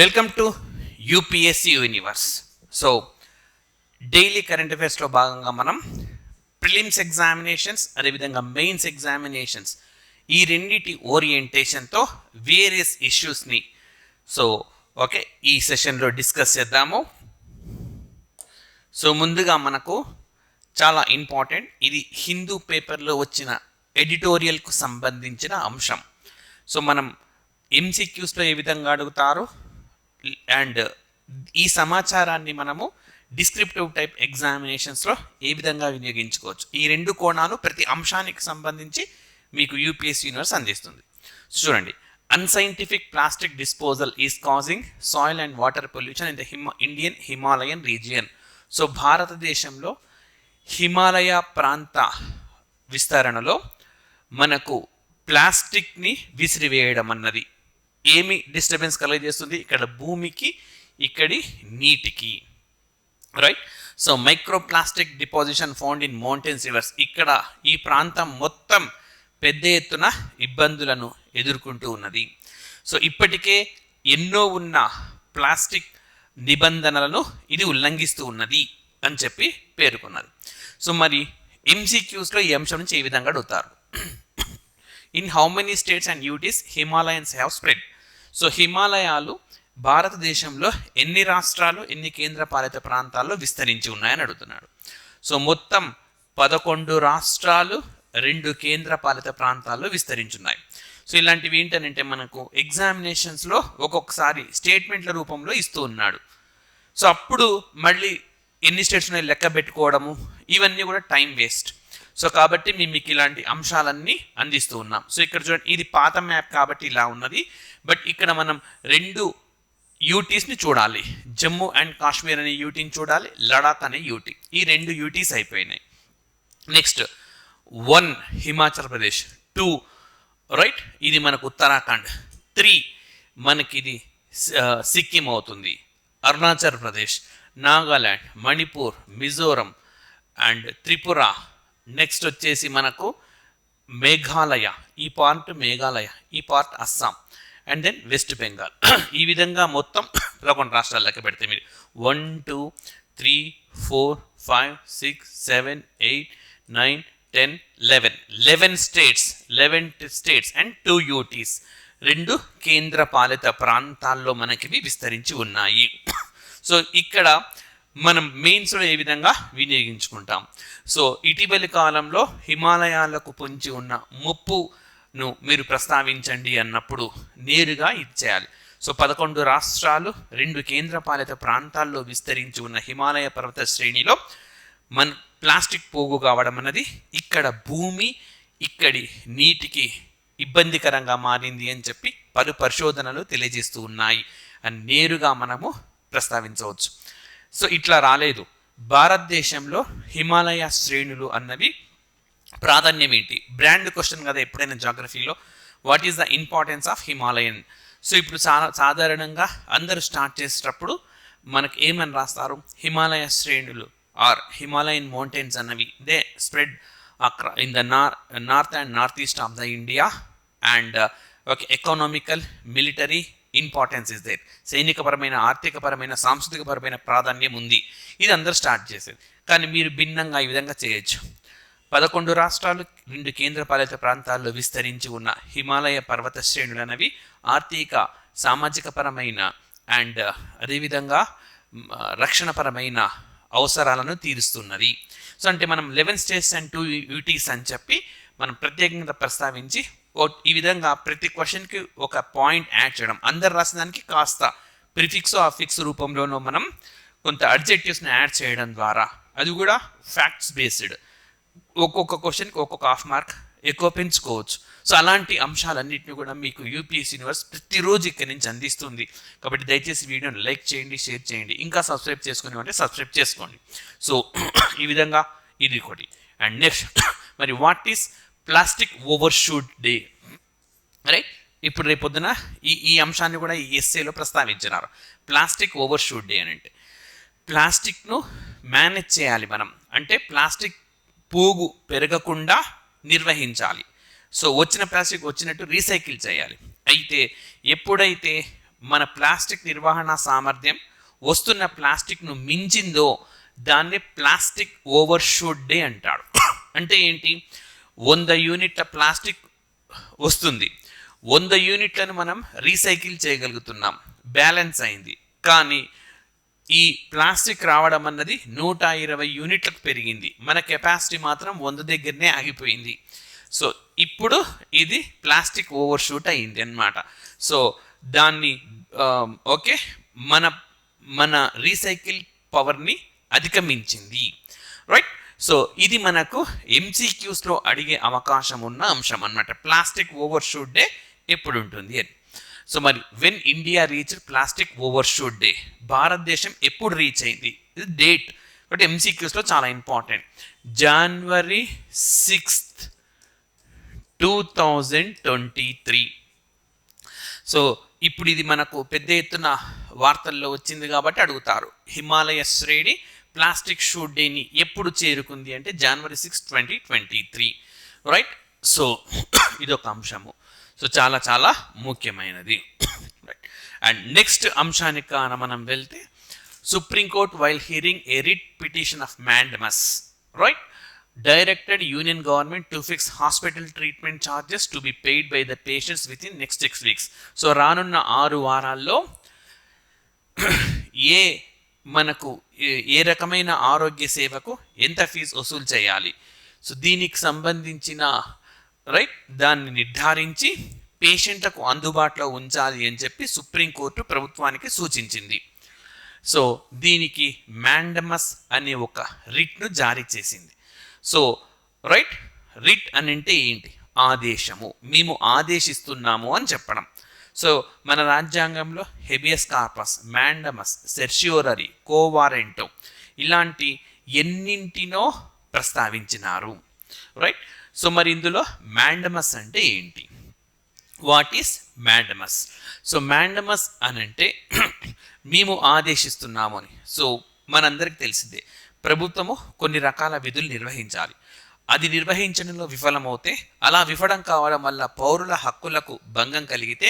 Welcome to UPSC universe. So daily current అఫైర్స్లో భాగంగా మనం ప్రిలిమ్స్ ఎగ్జామినేషన్స్ అదేవిధంగా మెయిన్స్ ఎగ్జామినేషన్స్ ఈ రెండింటి ఓరియంటేషన్తో వేరియస్ ఇష్యూస్ని ఈ సెషన్లో డిస్కస్ చేద్దాము. సో ముందుగా మనకు చాలా ఇంపార్టెంట్, ఇది హిందూ పేపర్లో వచ్చిన ఎడిటోరియల్కు సంబంధించిన అంశం. సో మనం ఎంసీక్యూస్లో ఏ విధంగా అడుగుతారు అండ్ ఈ సమాచారాన్ని మనము డిస్క్రిప్టివ్ టైప్ ఎగ్జామినేషన్స్లో ఏ విధంగా వినియోగించుకోవచ్చు, ఈ రెండు కోణాలు ప్రతి అంశానికి సంబంధించి మీకు యూపీఎస్సీ యూనివర్స్ అందిస్తుంది. చూడండి, unscientific plastic disposal is causing soil and water pollution in the Indian Himalayan region. So భారతదేశంలో హిమాలయ ప్రాంత విస్తరణలో మనకు ప్లాస్టిక్ని విసిరివేయడం అన్నది ఏమి డిస్టర్బెన్స్ కలుగజేస్తుంది, ఇక్కడ భూమికి ఇక్కడి నీటికి, right. So micro plastic deposition found in mountains reverse, ఇక్కడ ఈ ప్రాంతం మొత్తం పెద్ద ఎత్తున ఇబ్బందులను ఎదుర్కొంటూ ఉన్నది. సో ఇప్పటికే ఎన్నో ఉన్న ప్లాస్టిక్ నిబంధనలను ఇది ఉల్లంఘిస్తూ ఉన్నది అని చెప్పి పేర్కొన్నది. సో మరి ఎంసీక్యూస్లో ఈ అంశం నుంచి ఏ విధంగా అడుగుతారు, in how many states and UTs Himalayans have spread. So హిమాలయాలు భారతదేశంలో ఎన్ని రాష్ట్రాలు ఎన్ని కేంద్రపాలిత ప్రాంతాల్లో విస్తరించి ఉన్నాయని అడుగుతున్నాడు. సో మొత్తం 11 రాష్ట్రాలు 2 కేంద్రపాలిత ప్రాంతాల్లో విస్తరించున్నాయి. సో ఇలాంటివి ఏంటంటే మనకు ఎగ్జామినేషన్స్లో ఒక్కొక్కసారి స్టేట్మెంట్ల రూపంలో ఇస్తూ ఉన్నాడు. సో అప్పుడు మళ్ళీ ఎన్ని స్టేట్స్ ఉన్నాయి లెక్క పెట్టుకోవడము ఇవన్నీ కూడా టైం వేస్ట్. సో కాబట్టి మీకు ఇలాంటి అంశాలన్నీ అందిస్తూ ఉన్నాం. సో ఇక్కడ చూడండి, ఇది పాత మ్యాప్ కాబట్టి ఇలా ఉన్నది, బట్ ఇక్కడ మనం 2 యూటీస్ని చూడాలి, జమ్మూ అండ్ కాశ్మీర్ అనే యూటీని చూడాలి, లడాక్ అనే యూటీ, ఈ 2 యూటీస్ అయిపోయినాయి. నెక్స్ట్ 1 హిమాచల్ ప్రదేశ్, 2 రైట్ ఇది మనకు ఉత్తరాఖండ్, 3 మనకి ఇది సిక్కిం అవుతుంది, అరుణాచల్ ప్రదేశ్, నాగాల్యాండ్, మణిపూర్, మిజోరం అండ్ త్రిపుర. నెక్స్ట్ వచ్చేసి మనకు మేఘాలయ, ఈ పార్ట్ మేఘాలయ, ఈ part Assam and then West Bengal. ఈ విధంగా మొత్తం 11 రాష్ట్రాలు లెక్క పెడితే మీరు 1 2 3 4 5 6 7 8 9 10 11 స్టేట్స్ అండ్ 2 యూటీస్, 2 కేంద్ర పాలిత ప్రాంతాల్లో మనకి విస్తరించి ఉన్నాయి. సో ఇక్కడ మనం మెయిన్స్లో ఏ విధంగా వినియోగించుకుంటాం. సో ఇటీవలి కాలంలో హిమాలయాలకు పొంచి ఉన్న ముప్పును మీరు ప్రస్తావించండి అన్నప్పుడు నేరుగా ఇచ్చేయాలి. సో 11 రాష్ట్రాలు 2 కేంద్రపాలిత ప్రాంతాల్లో విస్తరించి ఉన్న హిమాలయ పర్వత శ్రేణిలో మన ప్లాస్టిక్ పోగు కావడం అన్నది ఇక్కడ భూమి ఇక్కడి నీటికి ఇబ్బందికరంగా మారింది అని చెప్పి పలు పరిశోధనలు తెలియజేస్తూ ఉన్నాయి అని నేరుగా మనము ప్రస్తావించవచ్చు. సో ఇట్లా రాలేదు, భారతదేశంలో హిమాలయ శ్రేణులు అన్నవి ప్రాధాన్యం ఏంటి, బ్రాండ్ క్వశ్చన్ కదా ఎప్పుడైనా జాగ్రఫీలో, what is the importance of Himalayan. So ఇప్పుడు సాధారణంగా అందరూ స్టార్ట్ చేసేటప్పుడు మనకు ఏమని రాస్తారు, హిమాలయ శ్రేణులు ఆర్ హిమాలయన్ మౌంటైన్స్ అన్నవి they spread in the north and north east of the India and economical military importance is there, సైనికపరమైన ఆర్థికపరమైన సాంస్కృతికపరమైన ప్రాధాన్యం ఉంది, ఇది అందరూ స్టార్ట్ చేసేది. కానీ మీరు భిన్నంగా ఈ విధంగా చేయొచ్చు, 11 రాష్ట్రాలు 2 కేంద్రపాలిత ప్రాంతాల్లో విస్తరించి ఉన్న హిమాలయ పర్వత శ్రేణులు అనేవి ఆర్థిక సామాజికపరమైన అండ్ అదేవిధంగా రక్షణపరమైన అవసరాలను తీరుస్తున్నది. సో అంటే మనం 11 స్టేట్స్ అండ్ 2 యూటీస్ అని చెప్పి మనం ప్రత్యేకంగా ప్రస్తావించి ఈ విధంగా ప్రతి క్వశ్చన్కి ఒక పాయింట్ యాడ్ చేయడం, అందరు రాసిన దానికి కాస్త ప్రిఫిక్స్ అఫిక్స్ రూపంలోనూ మనం కొంత అడ్జెక్టివ్స్ని యాడ్ చేయడం ద్వారా, అది కూడా ఫ్యాక్ట్స్ బేస్డ్, ఒక్కొక్క క్వశ్చన్కి ఒక్కొక్క హాఫ్ మార్క్ ఎక్కువ పెంచుకోవచ్చు. సో అలాంటి అంశాలన్నింటినీ కూడా మీకు యూపీఎస్సీ యూనివర్స్ ప్రతిరోజు ఇక్కడి నుంచి అందిస్తుంది. కాబట్టి దయచేసి వీడియోని లైక్ చేయండి, షేర్ చేయండి, ఇంకా సబ్స్క్రైబ్ చేసుకుని అంటే సబ్స్క్రైబ్ చేసుకోండి. సో ఈ విధంగా ఇది ఒకటి. అండ్ నెక్స్ట్ మరి what is plastic overshoot day, right. ఇప్పుడు రేపొద్దున ఈ అంశాన్ని కూడా ఈ ఎస్సేలో ప్రస్తావించినారు, ప్లాస్టిక్ ఓవర్షూట్ డే అని. అంటే ప్లాస్టిక్ను మేనేజ్ చేయాలి మనం, అంటే ప్లాస్టిక్ పోగు పెరగకుండా నిర్వహించాలి. సో వచ్చిన ప్లాస్టిక్ వచ్చినట్టు రీసైకిల్ చేయాలి. అయితే ఎప్పుడైతే మన ప్లాస్టిక్ నిర్వహణ సామర్థ్యం వస్తున్న ప్లాస్టిక్ను మించిందో దాన్ని ప్లాస్టిక్ ఓవర్షూట్ డే అంటాడు. అంటే ఏంటి, 100 యూనిట్ల ప్లాస్టిక్ వస్తుంది, 100 యూనిట్లను మనం రీసైకిల్ చేయగలుగుతున్నాం, బ్యాలెన్స్ అయింది. కానీ ఈ ప్లాస్టిక్ రావడం అన్నది 120 యూనిట్లకు పెరిగింది, మన కెపాసిటీ మాత్రం 100 దగ్గరనే ఆగిపోయింది. సో ఇప్పుడు ఇది ప్లాస్టిక్ ఓవర్షూట్ అయింది అన్నమాట. సో దాన్ని ఓకే మన మన రీసైకిల్ పవర్ని అధిగమించింది, రైట్. సో ఇది మనకు ఎంసీక్యూస్లో అడిగే అవకాశం ఉన్న అంశం అన్నమాట. ప్లాస్టిక్ ఓవర్షూట్ డే ఎప్పుడు ఉంటుంది అని. సో మరి when India reach plastic overshoot day, భారతదేశం ఎప్పుడు రీచ్ అయింది, ఇది డేట్ కాబట్టి ఎంసీక్యూస్లో చాలా ఇంపార్టెంట్. January 6th, 2023. సో ఇప్పుడు ఇది మనకు పెద్ద ఎత్తున వార్తల్లో వచ్చింది కాబట్టి అడుగుతారు, హిమాలయ శ్రేణి ప్లాస్టిక్ షూట్ డేని ఎప్పుడు చేరుకుంది అంటే January 6, 2023, రైట్. సో ఇదొక అంశము, సో చాలా చాలా ముఖ్యమైనది, రైట్. అండ్ నెక్స్ట్ అంశానికి కాన మనం వెళ్తే, supreme court while hearing A writ petition of mandamus, right, directed union government to fix hospital treatment charges to be paid by the patients within next 6 weeks. So రానున్న 6 వారాల్లో మనకు ఏ రకమైన ఆరోగ్య సేవకు ఎంత ఫీజు వసూలు చేయాలి, సో దీనికి సంబంధించిన రైట్ దాన్ని నిర్ధారించి పేషెంట్లకు అందుబాటులో ఉంచాలి అని చెప్పి సుప్రీంకోర్టు ప్రభుత్వానికి సూచించింది. సో దీనికి మ్యాండమస్ అనే ఒక రిట్ను జారీ చేసింది. సో రైట్, రిట్ అని అంటే ఏంటి, ఆదేశము, మేము ఆదేశిస్తున్నాము అని చెప్పడం. సో మన రాజ్యాంగంలో హెబియస్ కార్పస్, మ్యాండమస్, సెర్షియోరరీ, కోవారెంటో ఇలాంటి ఎన్నింటినో ప్రస్తావించినారు, రైట్. సో మరి ఇందులో మ్యాండమస్ అంటే ఏంటి, what is mandamus? So mandamus అని అంటే మేము ఆదేశిస్తున్నాము అని. సో మనందరికి తెలిసిందే, ప్రభుత్వము కొన్ని రకాల విధులు నిర్వహించాలి, అది నిర్వహించడంలో విఫలమవుతే, అలా విఫలం కావడం వల్ల పౌరుల హక్కులకు భంగం కలిగితే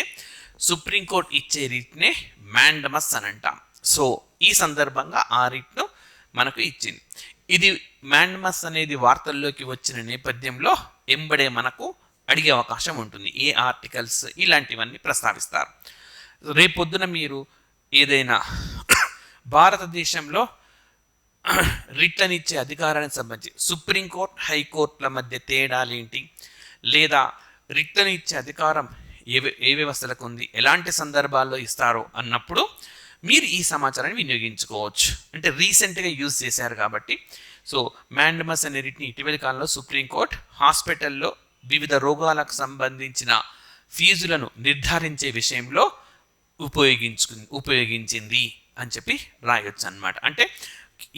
సుప్రీంకోర్టు ఇచ్చే రిట్నే మ్యాండమస్ అని అంటాం. సో ఈ సందర్భంగా ఆ రిట్ను మనకు ఇచ్చింది. ఇది మ్యాండమస్ అనేది వార్తల్లోకి వచ్చిన నేపథ్యంలో ఎంబడే మనకు అడిగే అవకాశం ఉంటుంది, ఏ ఆర్టికల్స్ ఇలాంటివన్నీ ప్రస్తావిస్తారు. రేపొద్దున మీరు ఏదైనా భారతదేశంలో రిట్లను ఇచ్చే అధికారానికి సంబంధించి సుప్రీంకోర్టు, హైకోర్టుల మధ్య తేడాలేంటి, లేదా రిట్లను ఇచ్చే అధికారం ఏ వ్యవస్థలకు ఉంది, ఎలాంటి సందర్భాల్లో ఇస్తారో అన్నప్పుడు మీరు ఈ సమాచారాన్ని వినియోగించుకోవచ్చు. అంటే రీసెంట్గా యూజ్ చేశారు కాబట్టి. సో మ్యాండమస్ అనే రిట్ని ఇటీవలి కాలంలో సుప్రీంకోర్టు హాస్పిటల్లో వివిధ రోగాలకు సంబంధించిన ఫీజులను నిర్ధారించే విషయంలో ఉపయోగించింది అని చెప్పి రాయొచ్చు అన్నమాట. అంటే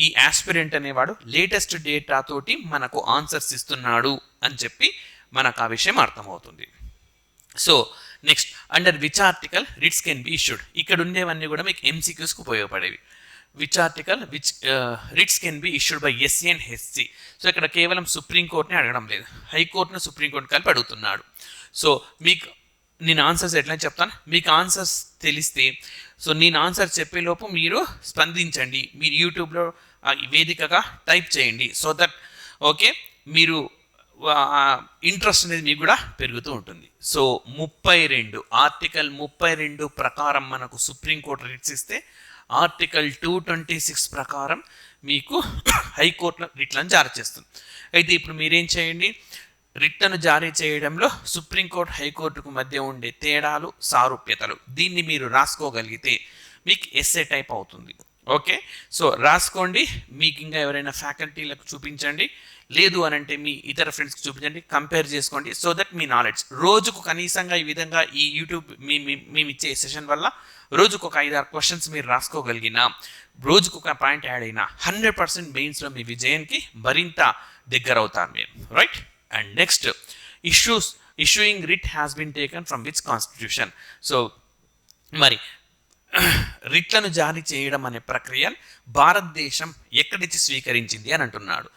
ఈ ఆస్పిరెంట్ అనేవాడు లేటెస్ట్ డేటా తోటి మనకు ఆన్సర్స్ ఇస్తున్నాడు అని చెప్పి మనకు ఆ విషయం అర్థమవుతుంది. So next, under which article writs can be issued, ఇక్కడ ఉండేవన్నీ కూడా మీకు ఎంసీక్యూస్కి ఉపయోగపడేవి. Which article which writs can be issued by SC and HC. So ఇక్కడ కేవలం సుప్రీంకోర్టుని అడగడం లేదు, హైకోర్టును సుప్రీంకోర్టు కలిపి అడుగుతున్నాడు. సో మీకు నేను ఆన్సర్స్ ఎట్లా చెప్తాను, మీకు ఆన్సర్స్ తెలిస్తే సో నేను ఆన్సర్ చెప్పేలోపు మీరు స్పందించండి, మీరు యూట్యూబ్లో వేదికగా టైప్ చేయండి. సో దట్ ఓకే మీరు ఇంట్రెస్ట్ అనేది మీకు కూడా పెరుగుతూ ఉంటుంది. సో 32 ఆర్టికల్ 32 ప్రకారం మనకు సుప్రీంకోర్టు రిట్స్ ఇస్తే, ఆర్టికల్ 226 ప్రకారం మీకు హైకోర్టులో రిట్లను జారీ చేస్తుంది. అయితే ఇప్పుడు మీరేం చేయండి, రిట్లను జారీ చేయడంలో సుప్రీంకోర్టు, హైకోర్టుకు మధ్య ఉండే తేడాలు, సారూప్యతలు, దీన్ని మీరు రాసుకోగలిగితే మీకు ఎస్ఏ టైప్ అవుతుంది. ఓకే, సో రాసుకోండి. మీకు ఇంకా ఎవరైనా ఫ్యాకల్టీలకు చూపించండి, లేదు అని అంటే మీ ఇతర ఫ్రెండ్స్కి చూపించండి, కంపేర్ చేసుకోండి. సో దట్ మీ నాలెడ్జ్ రోజుకు కనీసంగా ఈ విధంగా ఈ యూట్యూబ్ మేము ఇచ్చే సెషన్ వల్ల రోజుకు ఒక 5-6 క్వశ్చన్స్ మీరు రాసుకోగలిగినా, రోజుకు ఒక పాయింట్ యాడ్ అయినా 100% మెయిన్స్లో మీ విజయానికి మరింత దగ్గర అవుతారు మీరు, right. And next, issuing writ has been taken from which constitution. So మరి రిట్లను జారీ చేయడం అనే ప్రక్రియ భారతదేశం ఎక్కడి నుంచి స్వీకరించింది అని అంటున్నాడు.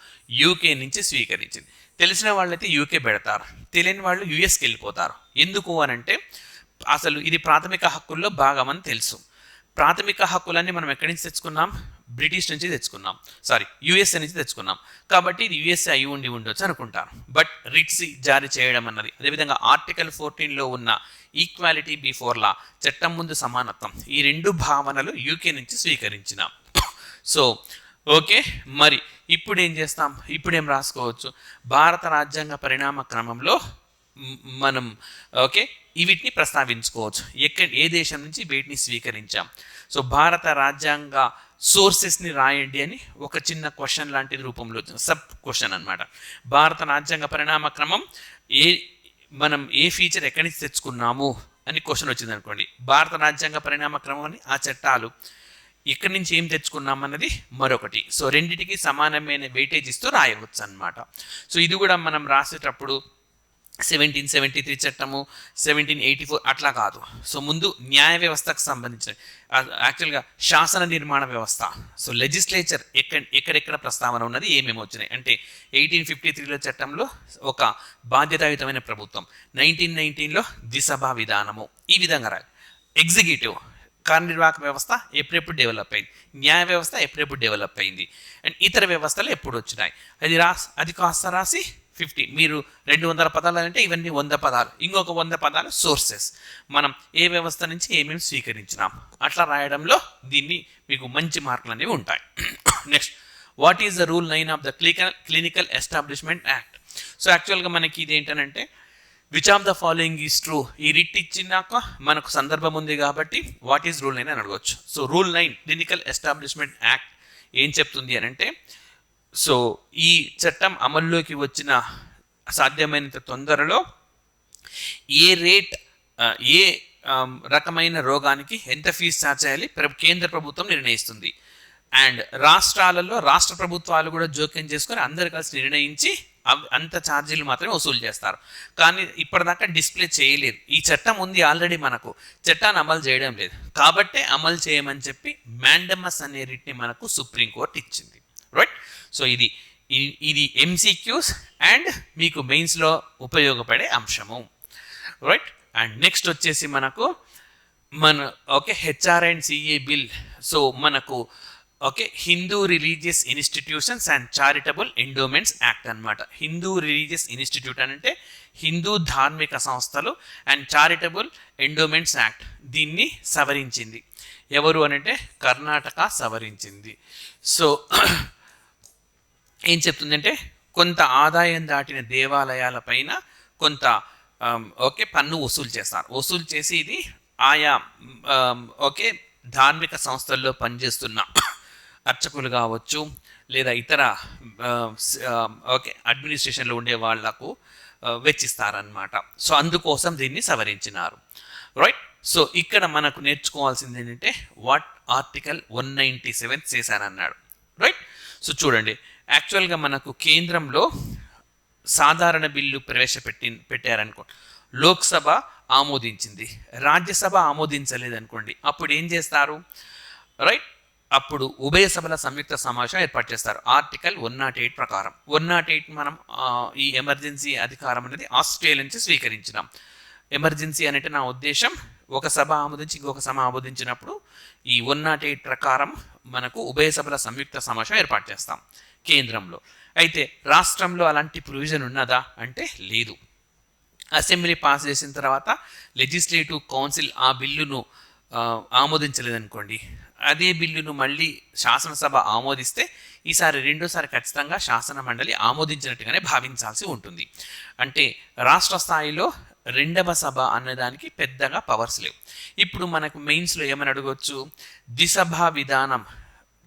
యూకే నుంచి స్వీకరించింది. తెలిసిన వాళ్ళైతే యూకే పెడతారు, తెలియని వాళ్ళు యుఎస్కి వెళ్ళిపోతారు. ఎందుకు అని అంటే అసలు ఇది ప్రాథమిక హక్కుల్లో భాగమని తెలుసు. ప్రాథమిక హక్కులన్నీ మనం ఎక్కడి నుంచి తెచ్చుకున్నాం? బ్రిటిష్ నుంచి తెచ్చుకున్నాం, సారీ యుఎస్ఏ నుంచి తెచ్చుకున్నాం. కాబట్టి ఇది యుఎస్ఏ అయి ఉండొచ్చు అనుకుంటాను. బట్ రిట్స్ జారీ చేయడం అన్నది, అదేవిధంగా ఆర్టికల్ 14లో ఉన్న ఈక్వాలిటీ బిఫోర్ లా, చట్టం ముందు సమానత్వం, ఈ రెండు భావనలు యూకే నుంచి స్వీకరించినాం. సో ఓకే, మరి ఇప్పుడు ఏం చేస్తాం? ఇప్పుడు ఏం రాసుకోవచ్చు? భారత రాజ్యాంగ పరిణామ క్రమంలో మనం ఓకే వీటిని ప్రస్తావించుకోవచ్చు. ఏ దేశం నుంచి వీటిని స్వీకరించాం. సో భారత రాజ్యాంగ సోర్సెస్ని రాయండి అని ఒక చిన్న క్వశ్చన్ లాంటిది రూపంలో సబ్ క్వశ్చన్ అనమాట. భారత రాజ్యాంగ పరిణామ క్రమం మనం ఏ ఫీచర్ ఎక్కడి నుంచి తెచ్చుకున్నాము అని క్వశ్చన్ వచ్చింది అనుకోండి. భారత రాజ్యాంగ పరిణామ క్రమం అని ఆ చట్టాలు ఎక్కడి నుంచి ఏం తెచ్చుకున్నాం అన్నది మరొకటి. సో రెండింటికి సమానమైన వెయిటేజ్ ఇస్తూ రాయవచ్చు అనమాట. సో ఇది కూడా మనం రాసేటప్పుడు 1773 చట్టము, 1784 అట్లా కాదు. సో ముందు న్యాయ వ్యవస్థకు సంబంధించిన యాక్చువల్గా శాసన నిర్మాణ వ్యవస్థ, సో లెజిస్లేచర్ ఎక్కడెక్కడ ప్రస్తావన ఉన్నది, ఏమేమి వచ్చినాయి అంటే 1853లో చట్టంలో ఒక బాధ్యతాయుతమైన ప్రభుత్వం, 1919లో ద్విసభా విధానము, ఈ విధంగా రాయాలి. ఎగ్జిక్యూటివ్ కార్యనిర్వాహక వ్యవస్థ ఎప్పుడెప్పుడు డెవలప్ అయింది, న్యాయ వ్యవస్థ ఎప్పుడెప్పుడు డెవలప్ అయింది, అండ్ ఇతర వ్యవస్థలు ఎప్పుడు వచ్చినాయి అది కాస్త రాసి 50. మీరు 200 పదాలు అంటే ఇవన్నీ 100 పదాలు, ఇంకొక 100 పదాలు సోర్సెస్, మనం ఏ వ్యవస్థ నుంచి ఏమేమి స్వీకరించినాం అట్లా రాయడంలో దీన్ని మీకు మంచి మార్కులు అనేవి ఉంటాయి. Next, what is the rule 9 of the clinical establishment act? So యాక్చువల్గా మనకి ఇది ఏంటంటే which of the following is true, ఈ రిట్ ఇచ్చినాక మనకు సందర్భం ఉంది కాబట్టి వాట్ ఈజ్ రూల్ 9 అని అడగవచ్చు. So rule 9 clinical establishment act ఏం చెప్తుంది అని అంటే, సో ఈ చట్టం అమల్లోకి వచ్చిన సాధ్యమైనంత తొందరలో ఏ రకమైన రోగానికి ఎంత ఫీజు ఛార్జ్ చేయాలి కేంద్ర ప్రభుత్వం నిర్ణయిస్తుంది. అండ్ రాష్ట్రాలలో రాష్ట్ర ప్రభుత్వాలు కూడా జోక్యం చేసుకొని అందరు కలిసి నిర్ణయించి అంత ఛార్జీలు మాత్రమే వసూలు చేస్తారు. కానీ ఇప్పటిదాకా డిస్ప్లే చేయలేదు. ఈ చట్టం ఉంది ఆల్రెడీ, మనకు చట్టాన్ని అమలు చేయడం లేదు కాబట్టే అమలు చేయమని చెప్పి మ్యాండమస్ అనే రిట్ని మనకు సుప్రీంకోర్టు ఇచ్చింది. రైట్. సో ఇది ఎంసీక్యూస్ అండ్ మీకు మెయిన్స్లో ఉపయోగపడే అంశము. రైట్. అండ్ నెక్స్ట్ వచ్చేసి మనకు HR and CA bill. So మనకు Hindu religious institutions and charitable endowments act అనమాట. హిందూ రిలీజియస్ ఇన్స్టిట్యూట్ అంటే హిందూ ధార్మిక సంస్థలు అండ్ చారిటబుల్ ఎండోమెంట్స్ యాక్ట్, దీన్ని సవరించింది. ఎవరు అనంటే కర్ణాటక సవరించింది. సో ఏం చెప్తుందంటే కొంత ఆదాయం దాటిన దేవాలయాల పైన కొంత పన్ను వసూలు చేస్తారు. వసూలు చేసి ఇది ఆయా ధార్మిక సంస్థల్లో పనిచేస్తున్న అర్చకులు కావచ్చు లేదా ఇతర అడ్మినిస్ట్రేషన్లో ఉండే వాళ్లకు వెచ్చిస్తారనమాట. సో అందుకోసం దీన్ని సవరించినారు. రైట్. సో ఇక్కడ మనకు నేర్చుకోవాల్సింది ఏంటంటే వాట్ ఆర్టికల్ 197 చేశానన్నాడు. రైట్. సో చూడండి, యాక్చువల్గా మనకు కేంద్రంలో సాధారణ బిల్లు పెట్టారనుకో, లోక్సభ ఆమోదించింది, రాజ్యసభ ఆమోదించలేదనుకోండి, అప్పుడు ఏం చేస్తారు? రైట్. అప్పుడు ఉభయ సభల సంయుక్త సమావేశం ఏర్పాటు చేస్తారు ఆర్టికల్ 108 ప్రకారం. 108 మనం ఈ ఎమర్జెన్సీ అధికారం అనేది ఆస్ట్రేలియా నుంచి స్వీకరించినాం. ఎమర్జెన్సీ అంటే నా ఉద్దేశం ఒక సభ ఆమోదించి ఇంకొక సభ ఆమోదించినప్పుడు ఈ 108 ప్రకారం మనకు ఉభయ సభల సంయుక్త సమావేశం ఏర్పాటు చేస్తాం కేంద్రంలో. అయితే రాష్ట్రంలో అలాంటి ప్రొవిజన్ ఉన్నదా అంటే లేదు. అసెంబ్లీ పాస్ చేసిన తర్వాత లెజిస్లేటివ్ కౌన్సిల్ ఆ బిల్లును ఆమోదించలేదనుకోండి, అదే బిల్లును మళ్ళీ శాసనసభ ఆమోదిస్తే ఈసారి రెండోసారి ఖచ్చితంగా శాసన మండలి ఆమోదించినట్టుగానే భావించాల్సి ఉంటుంది. అంటే రాష్ట్ర స్థాయిలో రెండవ సభ అన్నదానికి పెద్దగా పవర్స్ లేవు. ఇప్పుడు మనకు మెయిన్స్లో ఏమని అడగవచ్చు? ద్విసభా విధానం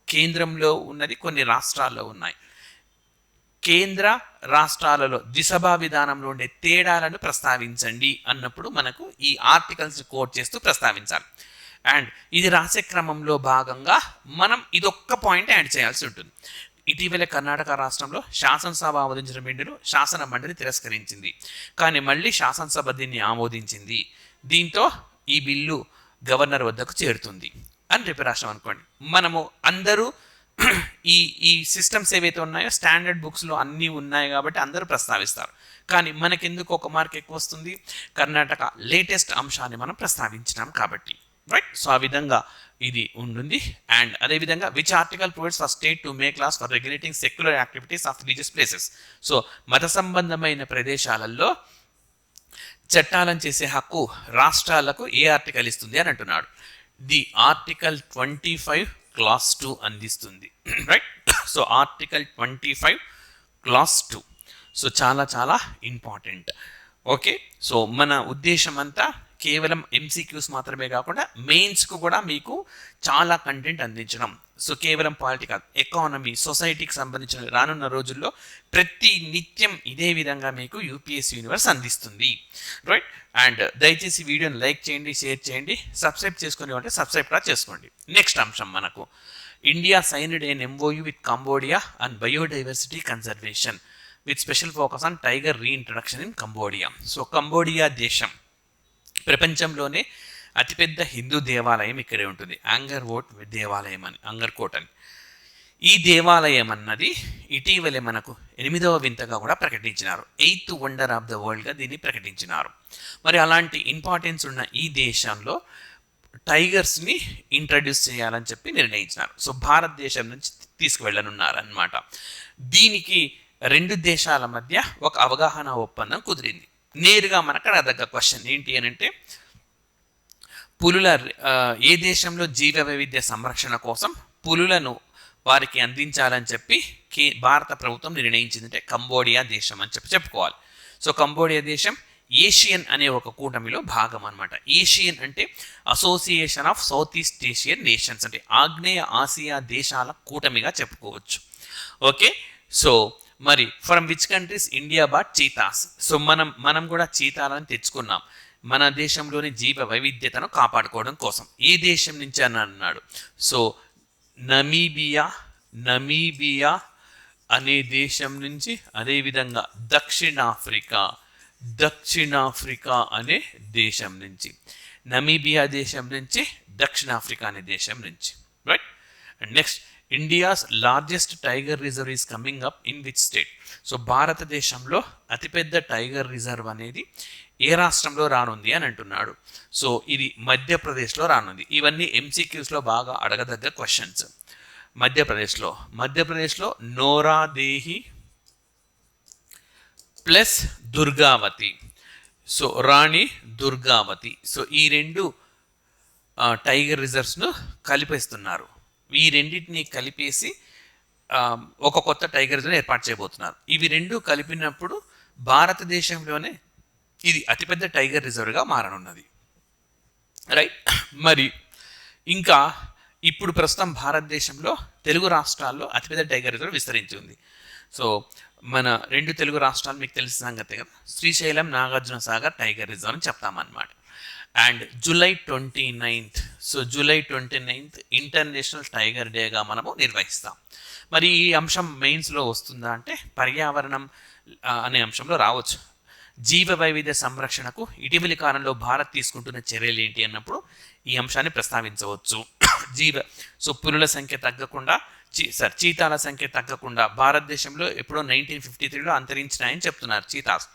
కేంద్రంలో ఉన్నది, కొన్ని రాష్ట్రాల్లో ఉన్నాయి. కేంద్ర రాష్ట్రాలలో ద్విసభా విధానంలో ఉండే తేడాలను ప్రస్తావించండి అన్నప్పుడు మనకు ఈ ఆర్టికల్స్ కోట్ చేస్తూ ప్రస్తావించాలి. అండ్ ఇది రాసే క్రమంలో భాగంగా మనం ఇదొక్క పాయింట్ యాడ్ చేయాల్సి ఉంటుంది. ఇటీవల కర్ణాటక రాష్ట్రంలో శాసనసభ ఆమోదించిన బిల్లును శాసన మండలి తిరస్కరించింది, కానీ మళ్ళీ శాసనసభ దీన్ని ఆమోదించింది. దీంతో ఈ బిల్లు గవర్నర్ వద్దకు చేరుతుంది అని రేపు రాష్ట్రం అనుకోండి. మనము అందరూ ఈ ఈ సిస్టమ్స్ ఏవైతే ఉన్నాయో స్టాండర్డ్ బుక్స్లో అన్నీ ఉన్నాయి కాబట్టి అందరూ ప్రస్తావిస్తారు. కానీ మనకెందుకు ఒక మార్క్ ఎక్కువ వస్తుంది? కర్ణాటక లేటెస్ట్ అంశాన్ని మనం ప్రస్తావించినాం కాబట్టి, రైట్. సో ఆ విధంగా ఇది ఉంటుంది. అండ్ అదేవిధంగా which article provides for state to make laws for regulating secular activities of religious places. So మత సంబంధమైన ప్రదేశాలలో చట్టాలను చేసే హక్కు రాష్ట్రాలకు ఏ ఆర్టికల్ ఇస్తుంది అని అంటున్నాడు. ది ఆర్టికల్ 25 క్లాస్ 2 అందిస్తుంది, right. So article 25 class 2 so చాలా చాలా ఇంపార్టెంట్. ఓకే, సో మన ఉద్దేశం అంతా కేవలం ఎంసీక్యూస్ మాత్రమే కాకుండా మెయిన్స్కు కూడా మీకు చాలా కంటెంట్ అందించడం. సో కేవలం పొలిటికల్, ఎకానమీ, సొసైటీకి సంబంధించిన రానున్న రోజుల్లో ప్రతి నిత్యం ఇదే విధంగా మీకు యూపీఎస్సీ యూనివర్స్ అందిస్తుంది, రైట్. అండ్ దయచేసి వీడియోని లైక్ చేయండి, షేర్ చేయండి, సబ్స్క్రైబ్ చేసుకుని అంటే సబ్స్క్రైబ్ కూడా చేసుకోండి. నెక్స్ట్ అంశం మనకు India signed an MOU with Cambodia and biodiversity conservation with special focus on tiger reintroduction in Cambodia. So Cambodia దేశం ప్రపంచంలోనే అతిపెద్ద హిందూ దేవాలయం ఇక్కడే ఉంటుంది, అంగర్వోట్ దేవాలయం అని, అంగర్కోట్ అని. ఈ దేవాలయం అన్నది ఇటీవలే మనకు 8వ వింతగా కూడా ప్రకటించినారు, 8th వండర్ ఆఫ్ ద వరల్డ్గా దీన్ని ప్రకటించినారు. మరి అలాంటి ఇంపార్టెన్స్ ఉన్న ఈ దేశంలో టైగర్స్ని ఇంట్రడ్యూస్ చేయాలని చెప్పి నిర్ణయించినారు. సో భారతదేశం నుంచి తీసుకువెళ్ళనున్నారన్నమాట. దీనికి 2 దేశాల మధ్య ఒక అవగాహన ఒప్పందం కుదిరింది. నేరుగా మనకు అడగదగ్గ క్వశ్చన్ ఏంటి అని అంటే, పులుల ఏ దేశంలో జీవ వైవిధ్య సంరక్షణ కోసం పులులను వారికి అందించాలని చెప్పి భారత ప్రభుత్వం నిర్ణయించిందంటే కంబోడియా దేశం అని చెప్పి చెప్పుకోవాలి. సో కంబోడియా దేశం ఏషియన్ అనే ఒక కూటమిలో భాగం అనమాట. ఏషియన్ అంటే Association of South East Asian Nations, అంటే ఆగ్నేయ ఆసియా దేశాల కూటమిగా చెప్పుకోవచ్చు. ఓకే, సో మరి from which countries India bought cheetahs. సో మనం కూడా చీతాలను తెచ్చుకున్నాం మన దేశంలోని జీవ వైవిధ్యతను కాపాడుకోవడం కోసం. ఏ దేశం నుంచి అని అన్నాడు. సో నమీబియా అనే దేశం నుంచి, అదేవిధంగా దక్షిణాఫ్రికా అనే దేశం నుంచి, నమీబియా దేశం నుంచి, దక్షిణాఫ్రికా అనే దేశం నుంచి, right. And next India's largest tiger reserve is coming up in which state. So భారతదేశంలో అతిపెద్ద టైగర్ రిజర్వ్ అనేది ఏ రాష్ట్రంలో రానుంది అని అంటున్నాడు. సో ఇది మధ్యప్రదేశ్లో రానుంది. ఇవన్నీ ఎంసీక్యూస్లో బాగా అడగదగ్గ క్వశ్చన్స్. మధ్యప్రదేశ్లో నోరాదేహి ప్లస్ దుర్గావతి, సో రాణి దుర్గావతి. సో ఈ 2 టైగర్ రిజర్వ్స్ను కలిపేస్తున్నారు. ఈ రెండింటిని కలిపేసి ఒక కొత్త టైగర్ రిజర్వ్ ఏర్పాటు చేయబోతున్నారు. ఇవి 2 కలిపినప్పుడు భారతదేశంలోనే ఇది అతిపెద్ద టైగర్ రిజర్వ్గా మారనున్నది, రైట్. మరి ఇంకా ఇప్పుడు ప్రస్తుతం భారతదేశంలో తెలుగు రాష్ట్రాల్లో అతిపెద్ద టైగర్ రిజర్వ్ విస్తరించి ఉంది. సో మన 2 తెలుగు రాష్ట్రాలు మీకు తెలిసిన సంగతే కదా, శ్రీశైలం, నాగార్జున సాగర్ టైగర్ రిజర్వ్ అని చెప్తామన్నమాట. And July 29th international tiger డేగా మనము నిర్వహిస్తాం. మరి ఈ అంశం మెయిన్స్లో వస్తుందా అంటే పర్యావరణం అనే అంశంలో రావచ్చు. జీవ వైవిధ్య సంరక్షణకు ఇటీవలి కాలంలో భారత్ తీసుకుంటున్న చర్యలు ఏంటి అన్నప్పుడు ఈ అంశాన్ని ప్రస్తావించవచ్చు. సో పులుల సంఖ్య తగ్గకుండా, చీతాల సంఖ్య తగ్గకుండా భారతదేశంలో ఎప్పుడో 1953లో అంతరించినాయని చెప్తున్నారు చీతాస్.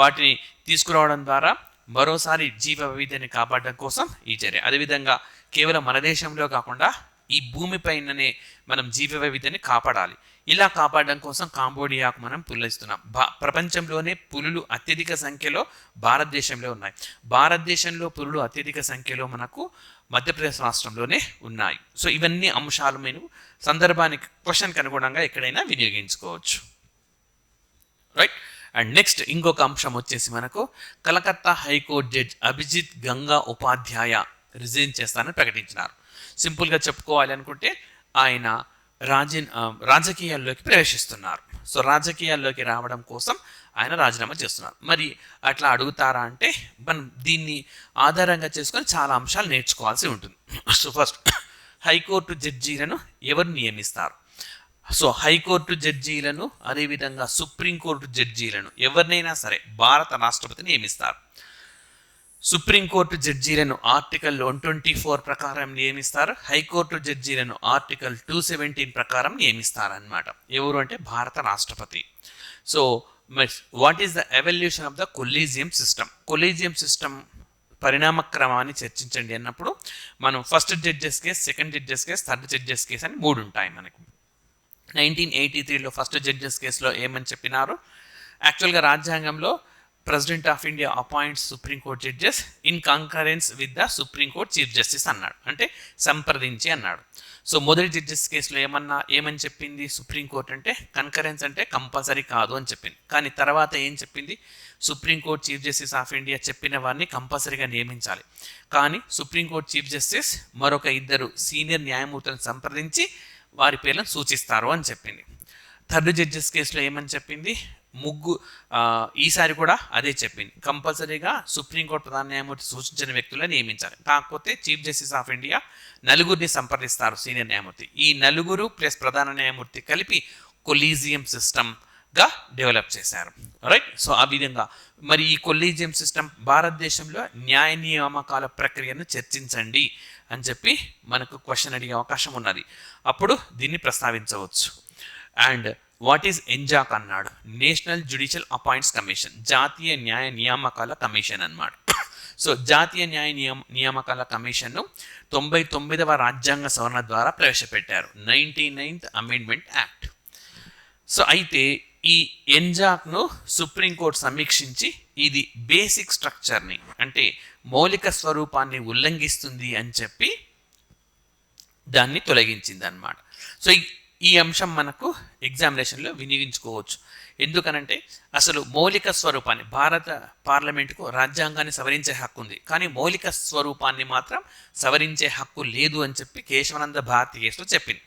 వాటిని తీసుకురావడం ద్వారా మరోసారి జీవ వైవిధ్యాన్ని కాపాడడం కోసం ఈ చర్య. అదేవిధంగా కేవలం మన దేశంలో కాకుండా ఈ భూమిపైననే మనం జీవ వైవిధ్యాన్ని కాపాడాలి. ఇలా కాపాడడం కోసం కాంబోడియాకు మనం పులులు ఇస్తున్నాం. ప్రపంచంలోనే పులులు అత్యధిక సంఖ్యలో భారతదేశంలో ఉన్నాయి. భారతదేశంలో పులులు అత్యధిక సంఖ్యలో మనకు మధ్యప్రదేశ్ రాష్ట్రంలోనే ఉన్నాయి. సో ఇవన్నీ అంశాలు మీరు సందర్భానికి క్వశ్చన్కి అనుగుణంగా ఎక్కడైనా వినియోగించుకోవచ్చు, రైట్. అండ్ నెక్స్ట్ ఇంకొక అంశం వచ్చేసి మనకు కలకత్తా హైకోర్టు జడ్జ్ అభిజిత్ గంగా ఉపాధ్యాయ రిజైన్ చేస్తానని ప్రకటించినారు. సింపుల్గా చెప్పుకోవాలి అనుకుంటే ఆయన రాజకీయాల్లోకి ప్రవేశిస్తున్నారు. సో రాజకీయాల్లోకి రావడం కోసం ఆయన రాజీనామా చేస్తున్నారు. మరి అట్లా అడుగుతారా అంటే మనం దీన్ని ఆధారంగా చేసుకొని చాలా అంశాలు నేర్చుకోవాల్సి ఉంటుంది. సో ఫస్ట్ హైకోర్టు జడ్జీలను ఎవరు నియమిస్తారు? సో హైకోర్టు జడ్జీలను, అదేవిధంగా సుప్రీంకోర్టు జడ్జీలను ఎవరినైనా సరే భారత రాష్ట్రపతి నియమిస్తారు. సుప్రీంకోర్టు జడ్జీలను ఆర్టికల్ 124 ప్రకారం నియమిస్తారు. హైకోర్టు జడ్జీలను ఆర్టికల్ 217 ప్రకారం నియమిస్తారు అన్నమాట. ఎవరు అంటే భారత రాష్ట్రపతి. So what is the evolution of the collegium system? Collegium system పరిణామ క్రమాన్ని చర్చించండి అన్నప్పుడు మనం first judges case, second judges case, third judges case అని 3 ఉంటాయి మనకు. 1983లో ఫస్ట్ జడ్జెస్ కేసులో ఏమని చెప్పినారు? యాక్చువల్గా రాజ్యాంగంలో president of India appoints supreme court judges in concurrence with the supreme court chief justice అన్నాడు, అంటే సంప్రదించి అన్నాడు. సో మొదటి జడ్జెస్ కేసులో ఏమని చెప్పింది సుప్రీంకోర్టు అంటే కన్కరెన్స్ అంటే కంపల్సరీ కాదు అని చెప్పింది. కానీ తర్వాత ఏం చెప్పింది? Supreme court chief justice of India చెప్పిన వారిని కంపల్సరీగా నియమించాలి, కానీ సుప్రీంకోర్టు చీఫ్ జస్టిస్ మరొక 2 సీనియర్ న్యాయమూర్తులను సంప్రదించి వారి పేర్లను సూచిస్తారు అని చెప్పింది. థర్డ్ జడ్జెస్ కేసులో ఏమని చెప్పింది? ఈసారి కూడా అదే చెప్పింది, కంపల్సరీగా సుప్రీంకోర్టు ప్రధాన న్యాయమూర్తి సూచించిన వ్యక్తులను నియమించాలి, కాకపోతే చీఫ్ జస్టిస్ ఆఫ్ ఇండియా 4 సంప్రదిస్తారు సీనియర్ న్యాయమూర్తి. ఈ 4 ప్లస్ ప్రధాన న్యాయమూర్తి కలిపి కొలీజియం సిస్టమ్గా డెవలప్ చేశారు. రైట్. సో ఆ విధంగా మరి ఈ కొలీజియం సిస్టమ్ భారతదేశంలో న్యాయ నియామకాల ప్రక్రియను చర్చించండి అని చెప్పి మనకు క్వశ్చన్ అడిగే అవకాశం ఉన్నది, అప్పుడు దీన్ని ప్రస్తావించవచ్చు. అండ్ వాట్ ఈజ్ ఎన్జాక్ అన్నాడు? నేషనల్ జ్యుడిషియల్ అపాయింట్స్ కమిషన్, జాతీయ న్యాయ నియామకాల కమిషన్ అన్నమాట. సో జాతీయ న్యాయ నియామకాల కమిషన్ను 99వ రాజ్యాంగ సవరణ ద్వారా ప్రవేశపెట్టారు, 99th అమెండ్మెంట్ యాక్ట్. సో అయితే ఈ ఎన్జాక్ను సుప్రీంకోర్టు సమీక్షించి ఇది బేసిక్ స్ట్రక్చర్ని అంటే మౌలిక స్వరూపాన్ని ఉల్లంఘిస్తుంది అని చెప్పి దాన్ని తొలగించింది అన్నమాట. సో ఈ అంశం మనకు ఎగ్జామినేషన్లో వినియోగించుకోవచ్చు. ఎందుకనంటే అసలు మౌలిక స్వరూపాన్ని భారత పార్లమెంటుకు రాజ్యాంగాన్ని సవరించే హక్కు ఉంది, కానీ మౌలిక స్వరూపాన్ని మాత్రం సవరించే హక్కు లేదు అని చెప్పి కేశవానంద భారతి కేసులో చెప్పింది.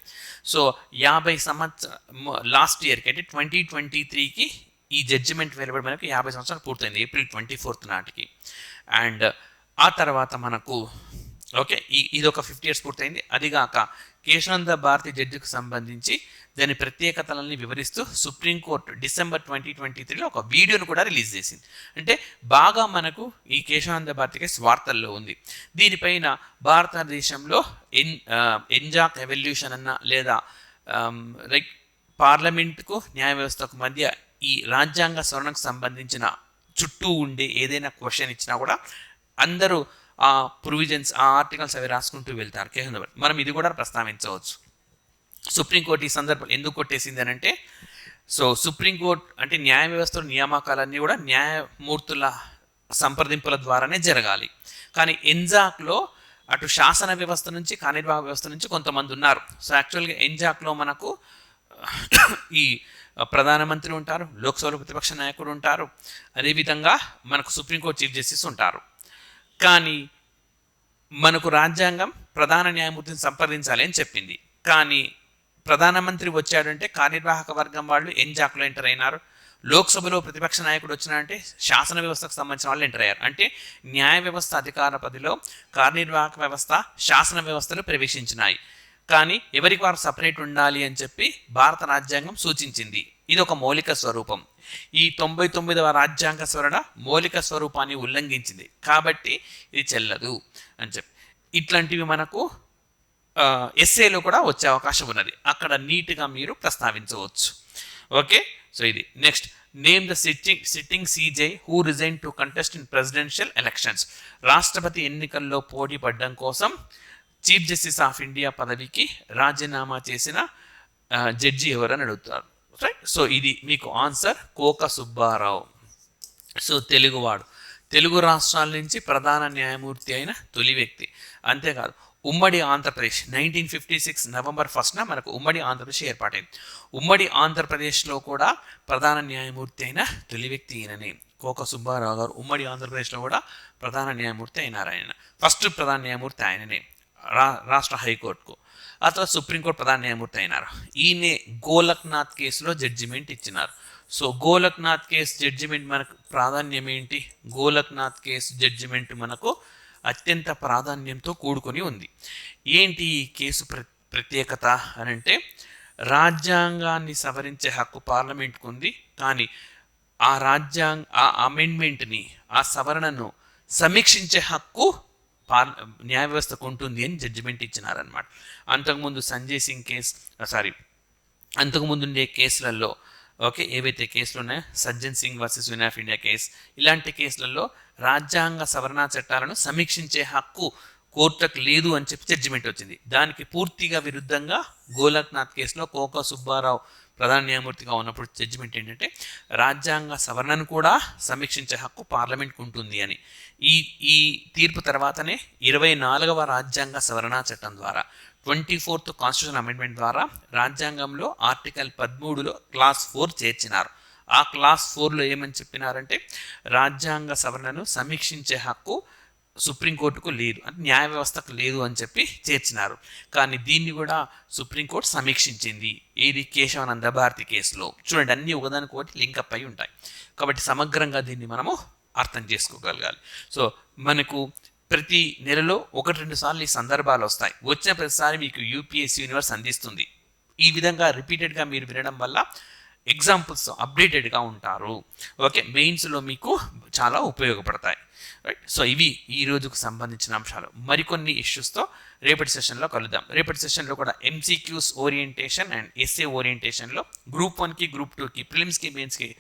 సో 50 సంవత్సరం లాస్ట్ ఇయర్కి అంటే 2023కి ఈ జడ్జిమెంట్ వెలువడి మనకు 50 సంవత్సరాలు పూర్తయింది, April 24 నాటికి. అండ్ ఆ తర్వాత మనకు ఓకే ఇది ఒక 50 years పూర్తయింది. అదిగాక కేశవానంద భారతి జడ్జికి సంబంధించి దాని ప్రత్యేకతలని వివరిస్తూ సుప్రీంకోర్టు December 2023లో ఒక వీడియోను కూడా రిలీజ్ చేసింది. అంటే బాగా మనకు ఈ కేశవానంద భారతికి వార్తల్లో ఉంది. దీనిపైన భారతదేశంలో ఎన్జాక్ ఎవల్యూషన్ అన్న లేదా లైక్ పార్లమెంటుకు న్యాయ వ్యవస్థకు మధ్య ఈ రాజ్యాంగ సవరణకు సంబంధించిన చుట్టూ ఉండే ఏదైనా క్వశ్చన్ ఇచ్చినా కూడా అందరూ ఆ ప్రొవిజన్స్, ఆ ఆర్టికల్స్ అవి రాసుకుంటూ వెళ్తారు. మనం ఇది కూడా ప్రస్తావించవచ్చు. సుప్రీంకోర్టు ఈ సందర్భంలో ఎందుకు కొట్టేసింది అని అంటే, సో సుప్రీంకోర్టు అంటే న్యాయ వ్యవస్థలో నియామకాలన్నీ కూడా న్యాయమూర్తుల సంప్రదింపుల ద్వారానే జరగాలి. కానీ ఎన్జాక్లో అటు శాసన వ్యవస్థ నుంచి కార్యనిర్వాహక వ్యవస్థ నుంచి కొంతమంది ఉన్నారు. సో యాక్చువల్గా ఎన్జాక్లో మనకు ఈ ప్రధానమంత్రి ఉంటారు, లోక్సభలో ప్రతిపక్ష నాయకుడు ఉంటారు, అదేవిధంగా మనకు సుప్రీంకోర్టు చీఫ్ జస్టిస్ ఉంటారు. కానీ మనకు రాజ్యాంగం ప్రధాన న్యాయమూర్తిని సంప్రదించాలి అని చెప్పింది. కానీ ప్రధానమంత్రి వచ్చాడంటే కార్యనిర్వాహక వర్గం వాళ్ళు ఎన్జాక్లో ఎంటర్ అయినారు, లోక్సభలో ప్రతిపక్ష నాయకుడు వచ్చినాడంటే శాసన వ్యవస్థకు సంబంధించిన వాళ్ళు ఎంటర్ అయ్యారు. అంటే న్యాయ వ్యవస్థ అధికార పదిలో కార్యనిర్వాహక వ్యవస్థ శాసన వ్యవస్థలు ప్రవేశించినాయి. కానీ ఎవరికి వారు సపరేట్ ఉండాలి అని చెప్పి భారత రాజ్యాంగం సూచించింది. ఇది ఒక మౌలిక స్వరూపం. ఈ 99వ రాజ్యాంగ సవరణ మౌలిక స్వరూపాన్ని ఉల్లంఘించింది, కాబట్టి ఇది చెల్లదు అని చెప్పి ఇట్లాంటివి మనకు ఎస్ఏలో కూడా వచ్చే అవకాశం ఉన్నది, అక్కడ నీట్గా మీరు ప్రస్తావించవచ్చు. ఓకే. సో ఇది next, name the sitting CJ who resign to contest in presidential elections. రాష్ట్రపతి ఎన్నికల్లో పోటీ పడడం కోసం చీఫ్ జస్టిస్ ఆఫ్ ఇండియా పదవికి రాజీనామా చేసిన జడ్జి ఎవరని అడుగుతారు. రైట్. సో ఇది మీకు ఆన్సర్ కోక సుబ్బారావు. సో తెలుగువాడు, తెలుగు రాష్ట్రాల నుంచి ప్రధాన న్యాయమూర్తి అయిన తొలి వ్యక్తి. అంతేకాదు ఉమ్మడి ఆంధ్రప్రదేశ్ 1956 November 1న మనకు ఉమ్మడి ఆంధ్రప్రదేశ్ ఏర్పాటైంది. ఉమ్మడి ఆంధ్రప్రదేశ్లో కూడా ప్రధాన న్యాయమూర్తి అయిన తొలి వ్యక్తి ఈయననే, కోక సుబ్బారావు గారు. ఉమ్మడి ఆంధ్రప్రదేశ్లో కూడా ప్రధాన న్యాయమూర్తి అయినారు ఆయన, ఫస్ట్ ప్రధాన న్యాయమూర్తి ఆయననే రాష్ట్ర హైకోర్టుకు. ఆ తర్వాత సుప్రీంకోర్టు ప్రధాన న్యాయమూర్తి అయినారు. ఈయనే గోలక్నాథ్ కేసులో జడ్జిమెంట్ ఇచ్చినారు. సో గోలక్నాథ్ కేసు జడ్జిమెంట్ మనకు ప్రాధాన్యం ఏంటి? గోలక్నాథ్ కేసు జడ్జిమెంట్ మనకు అత్యంత ప్రాధాన్యంతో కూడుకొని ఉంది. ఏంటి ఈ కేసు ప్రత్యేకత అని అంటే, రాజ్యాంగాన్ని సవరించే హక్కు పార్లమెంట్కు ఉంది, కానీ ఆ అమెండ్మెంట్ని, ఆ సవరణను సమీక్షించే హక్కు న్యాయ వ్యవస్థకు ఉంటుంది అని జడ్జిమెంట్ ఇచ్చినారనమాట. అంతకుముందు సంజయ్ సింగ్ కేస్ అంతకుముందు ఉండే కేసులలో ఓకే ఏవైతే కేసులు ఉన్నాయో Sajjan Singh versus union of India case, ఇలాంటి కేసులలో రాజ్యాంగ సవరణ చట్టాలను సమీక్షించే హక్కు కోర్టుకు లేదు అని చెప్పి జడ్జిమెంట్ వచ్చింది. దానికి పూర్తిగా విరుద్ధంగా గోలక్నాథ్ కేసులో కోకా సుబ్బారావు ప్రధాన న్యాయమూర్తిగా ఉన్నప్పుడు జడ్జిమెంట్ ఏంటంటే రాజ్యాంగ సవరణను కూడా సమీక్షించే హక్కు పార్లమెంట్కి ఉంటుంది అని. ఈ తీర్పు తర్వాతనే 24వ రాజ్యాంగ సవరణ చట్టం ద్వారా 24th కాన్స్టిట్యూషన్ అమెండ్మెంట్ ద్వారా రాజ్యాంగంలో ఆర్టికల్ 13లో క్లాస్ 4 చేర్చినారు. ఆ క్లాస్ 4లో ఏమని చెప్పినారంటే రాజ్యాంగ సవరణను సమీక్షించే హక్కు సుప్రీంకోర్టుకు లేదు, అంటే న్యాయ వ్యవస్థకు లేదు అని చెప్పి చేర్చినారు. కానీ దీన్ని కూడా సుప్రీంకోర్టు సమీక్షించింది. ఏది కేశవానంద భారతి కేసులో. చూడండి, అన్నీ ఒకదానికొకటి లింకప్ అయి ఉంటాయి. కాబట్టి సమగ్రంగా దీన్ని మనము అర్థం చేసుకోగలగాలి. సో మనకు ప్రతి నెలలో 1-2 సార్లు ఈ సందర్భాలు వస్తాయి. వచ్చిన ప్రతిసారి మీకు యూపీఎస్సీ యూనివర్స్ అందిస్తుంది. ఈ విధంగా రిపీటెడ్గా మీరు వినడం వల్ల ఎగ్జాంపుల్స్ అప్డేటెడ్గా ఉంటారు. ఓకే, మెయిన్స్లో మీకు చాలా ఉపయోగపడతాయి. రైట్. సో ఇవి ఈ రోజుకు సంబంధించిన అంశాలు. మరికొన్ని ఇష్యూస్తో రేపటి సెషన్లో కలుద్దాం. రేపటి సెషన్లో కూడా ఎంసీక్యూస్ ఓరియంటేషన్ అండ్ ఎస్ఏ ఓరియంటేషన్లో గ్రూప్ 1కి గ్రూప్ 2కి ప్రిలిమ్స్కి మెయిన్స్కి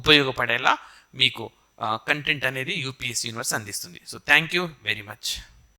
ఉపయోగపడేలా మీకు కంటెంట్ అనేది యూపీఎస్సీ యూనివర్స్ అందిస్తుంది. So thank you very much.